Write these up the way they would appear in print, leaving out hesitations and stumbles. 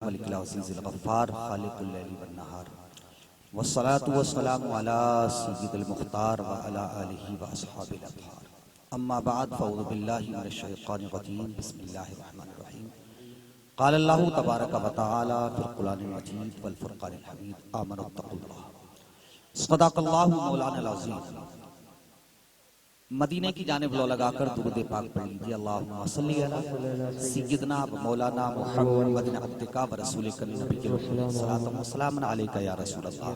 मलिकिल अज़ीज़िल Ghaffar ख़ालिक़ुल लैलि one नहार वस्सलातु वस्सलामु अला सय्यिदिल मुख़्तार व अला आलिहि व अस्हाबिल अत्हार अम्मा बअद फ़अऊज़ु बिल्लाहि मिनश शैतानिर रजीम बिस्मिल्लाहिर रहमानिर रहीम क़ाल अल्लाहु तबारक व तआला फ़िल क़ुरआनिल मजीद वल फ़ुरक़ानिल हमीद आमनत्तक़ुल्लाह सदक़ल्लाहु मौलाना अज़ीम। मदीने की जानिब लो लगाकर दुरूद पाक पढ़ लीजिए। अल्लाहुम्मा सल्ली अला सय्यिदना व मौलाना मुहम्मदिन अब्दिका व रसूलिका नबिय्यिल सल्लल्लाहु व सल्लम अलैका या रसूल अल्लाह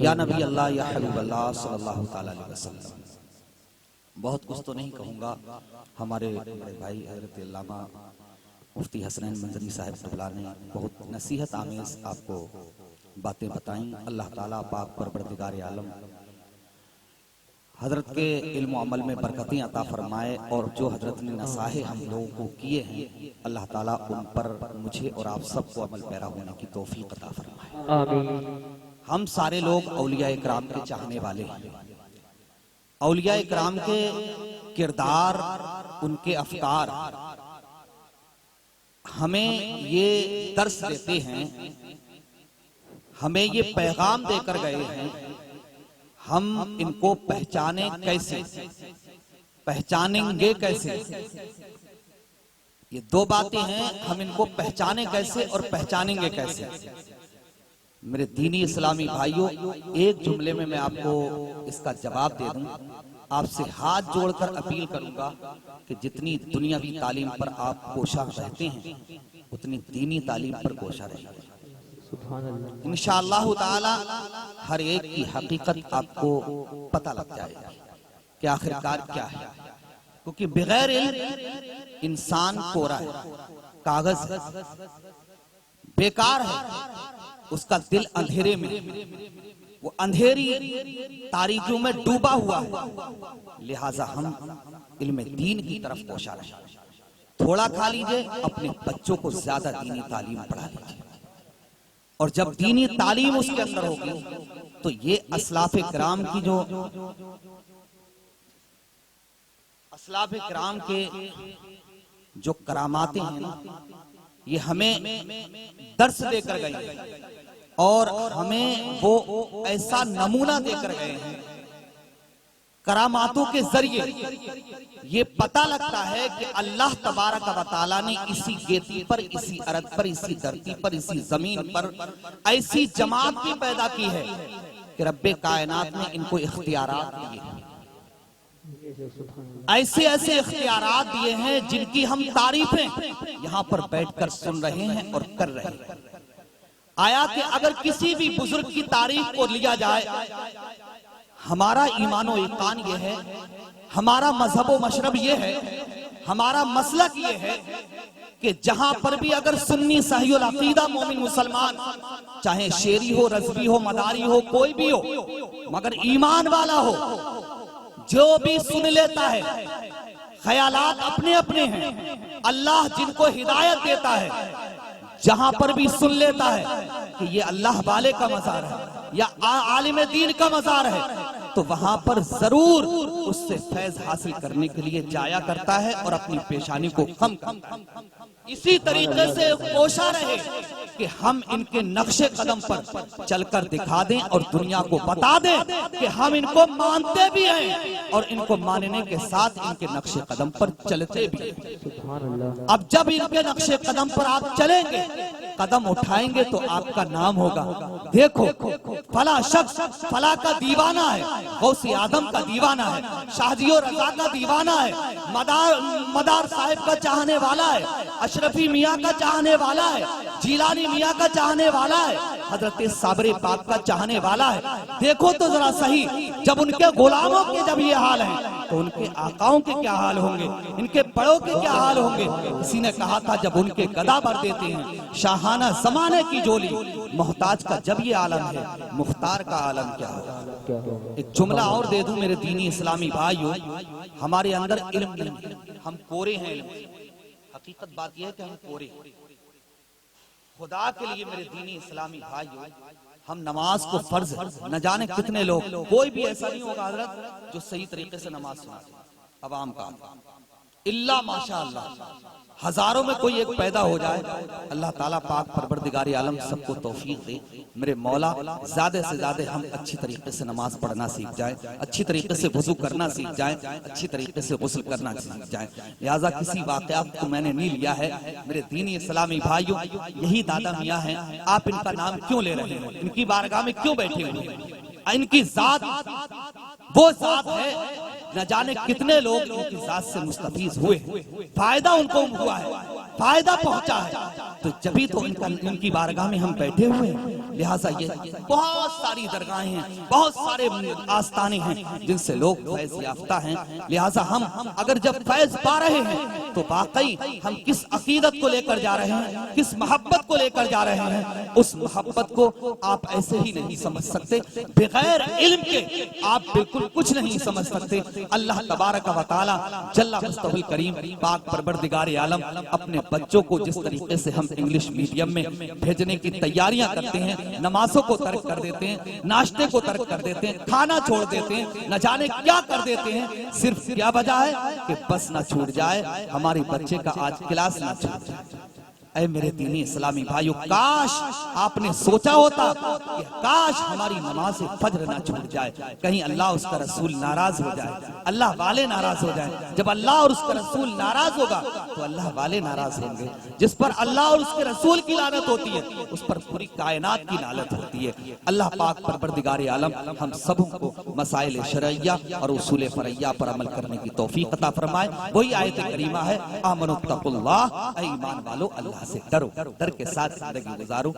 या नबी अल्लाह या हबीब अल्लाह सल्लल्लाहु तआला अलैहि वसल्लम। बहुत कुछ तो नहीं कहूँगा, हमारे बड़े भाई हज़रत अल्लामा मुफ्ती हसनैन मंजरी साहब ने बहुत नसीहत आमेज़ आपको बातें बताई। अल्लाह ताला पाक परवरदिगार आलम हजरत के इल्म अमल में बरकतें अता फरमाए और जो हजरत ने नसाहे हम लोगों को किए हैं अल्लाह ताला उन पर मुझे और आप सबको अमल पैरा होने की तौफीक अता फरमाए। आमीन। हम सारे लोग औलिया इकराम के चाहने वाले हैं। औलिया इकराम के किरदार, उनके अफकार हमें ये दर्स देते हैं, हमें ये पैगाम देकर गए हैं। हम इनको पहचाने कैसे, पहचानेंगे कैसे? ये दो बातें हैं, हम इनको पहचाने कैसे और पहचानेंगे कैसे। मेरे दीनी इस्लामी भाइयों, एक जुमले में मैं आपको इसका जवाब दे दूं। आपसे हाथ जोड़कर अपील करूंगा कि जितनी दुनियावी तालीम पर आप कोशा रहते हैं उतनी दीनी तालीम पर कोशा रहिए। इंशाअल्लाह ताला हर एक की हकीकत आपको पता लग जाएगा कि आखिरकार क्या है, क्योंकि बगैर इल्म इंसान कोरा है, कागज है, बेकार है, उसका दिल अंधेरे में, वो अंधेरी तारीकियों में डूबा हुआ है। लिहाजा हम इल्म दीन की तरफ कोशा रहे। थोड़ा खा लीजिए, अपने बच्चों को ज्यादा दीनी तालीम पढ़ा लीजिए, और जब दीनी तालीम उसके अंदर होगी तो ये असलाफ किराम की जो असलाफ किराम के जो करामातें हैं ना, ये हमें दर्स देकर गए हैं और हमें वो ऐसा नमूना देकर गए हैं। करामातों के जरिए ये पता लगता है कि अल्लाह तबारक व तआला ने इसी गेती पर, इसी अर्द पर, इसी धरती पर, इसी जमीन पर ऐसी जमात भी पैदा की है कि रब्बे कायनात ने इनको इख्तियारात दिए हैं, ऐसे ऐसे इख्तियारात दिए हैं जिनकी हम तारीफें यहाँ पर बैठकर सुन रहे हैं और कर रहे हैं। आया कि अगर किसी भी बुजुर्ग की तारीफ को लिया जाए, हमारा ईमानो ईकान ये है, हमारा मजहबो मशरब ये है, हमारा मसलक ये है कि जहां पर भी अगर सुन्नी सहीउल अकीदा मोमिन मुसलमान, चाहे शेरी हो, रज़वी हो, मदारी हो, कोई भी हो, मगर ईमान वाला हो, जो भी सुन लेता है, ख्यालात अपने अपने हैं, अल्लाह जिनको हिदायत देता है, जहां पर भी सुन लेता है कि ये अल्लाह वाले का मजार है या आलिम दीन का मजार है, तो वहां पर जरूर उससे फैज हासिल करने के लिए जाया करता है और अपनी पेशानी को कम इसी तरीके से कोशा रहे कि हम इनके नक्शे कदम पर चलकर दिखा दें और दुनिया को बता दें कि हम इनको मानते भी हैं और इनको मानने के साथ इनके नक्शे कदम पर चलते भी हैं। अब जब इनके नक्शे कदम पर आप चलेंगे, कदम उठाएंगे तो आपका नाम होगा। देखो फला शख्स फला का दीवाना है, गौसी आदम का दीवाना है, शाहजियो रजा का दीवाना है, मदार साहिब का चाहने वाला है, अशरफी मियाँ का चाहने वाला है, जीलानी मियाँ का चाहने वाला है, हजरत साबरे पाक का चाहने वाला है। देखो तो जरा सही, जब उनके गुलामों के जब ये हाल है तो उनके आकाओं के क्या हाल होंगे, इनके बड़ों के क्या हाल होंगे। किसी ने कहा था जब उनके गदा भर देते हैं शाहाना जमाने की जोली, मोहताज का जब ये आलम है, मुख्तार का आलम क्या होगा। एक जुमला और दे दूं मेरे दीनी इस्लामी भाइयों, हमारे अंदर इल्म नहीं, हम कोरे हैं। हकीकत बात यह है कि हम कोरे, खुदा के लिए मेरे दीनी इस्लामी भाइयों, हम नमाज को फर्ज न जाने कितने लोग, कोई भी ऐसा नहीं होगा हजरत जो सही तरीके से नमाज सुना, अवाम का इल्ला माशाअल्लाह, हजारों में कोई एक पैदा हो जाए। अल्लाह ताला पाक परवरदिगार आलम सबको तौफीक दे। मेरे मौला ज्यादा से ज्यादा हम अच्छी तरीके से नमाज पढ़ना सीख जाएं, अच्छी तरीके से वुजू करना सीख जाएं, अच्छी तरीके से गुस्ल करना सीख जाएं। लिहाजा किसी वाकयात को मैंने नहीं लिया है। मेरे दीनी इस्लामी भाइयों, यही दादा मियाँ हैं, आप इनका नाम क्यों ले रहे हैं? इनकी बारगाह में क्यों बैठे हुए हैं? इनकी जात वो जात है, न जाने कितने लोग इनकी जात से मुस्तफीज हुए, फायदा उनको हुआ है, फायदा पहुंचा है। तो जभी तो इनकी बारगाह में हम बैठे हुए हैं। लिहाजा ये बहुत सारी दरगाहें हैं, बहुत सारे आस्थाने हैं जिनसे लोग फैज याफ्ता हैं। लिहाजा हम अगर जब फैज पा रहे हैं तो वाकई हम किस अकीदत को लेकर जा रहे हैं, किस मोहब्बत को लेकर जा रहे हैं, उस मोहब्बत को आप ऐसे ही नहीं समझ सकते। बगैर इल्म के आप बिल्कुल कुछ नहीं समझ सकते। अल्लाह तबारक व तआला जल्ला मुस्तफल करीम पाक परवरदिगार आलम अपने बच्चों को जिस तरीके से हम इंग्लिश मीडियम में भेजने की तैयारियां करते हैं, नमाजों को तर्क कर देते हैं, नाश्ते को तर्क कर देते हैं, खाना छोड़ देते हैं, न जाने क्या कर देते हैं, सिर्फ क्या वजह है कि बस ना छूट जाए, हमारे बच्चे का आज क्लास ना छूट जाए। ऐ मेरे दीनी इस्लामी भाइयों, काश आपने सोचा होता कि काश हमारी नमाज फज्र ना छूट जाए, कहीं अल्लाह उसका रसूल नाराज हो जाए, अल्लाह वाले नाराज हो जाए। जब अल्लाह और उसका रसूल नाराज होगा तो अल्लाह वाले नाराज होंगे। जिस पर अल्लाह और उसके रसूल की लानत होती है, उस पर पूरी कायनात की लानत होती है। अल्लाह पाक परवरदिगार आलम हम सबों को मसाइल शरइया और उसूल फरइया पर अमल करने की तौफीक अता फरमाए। वही आयत करीमा है, आमनुत्तकुल्लाह, ऐ ईमान वालो अल्लाह से डरो, डर के साथ जिंदगी गुजारो।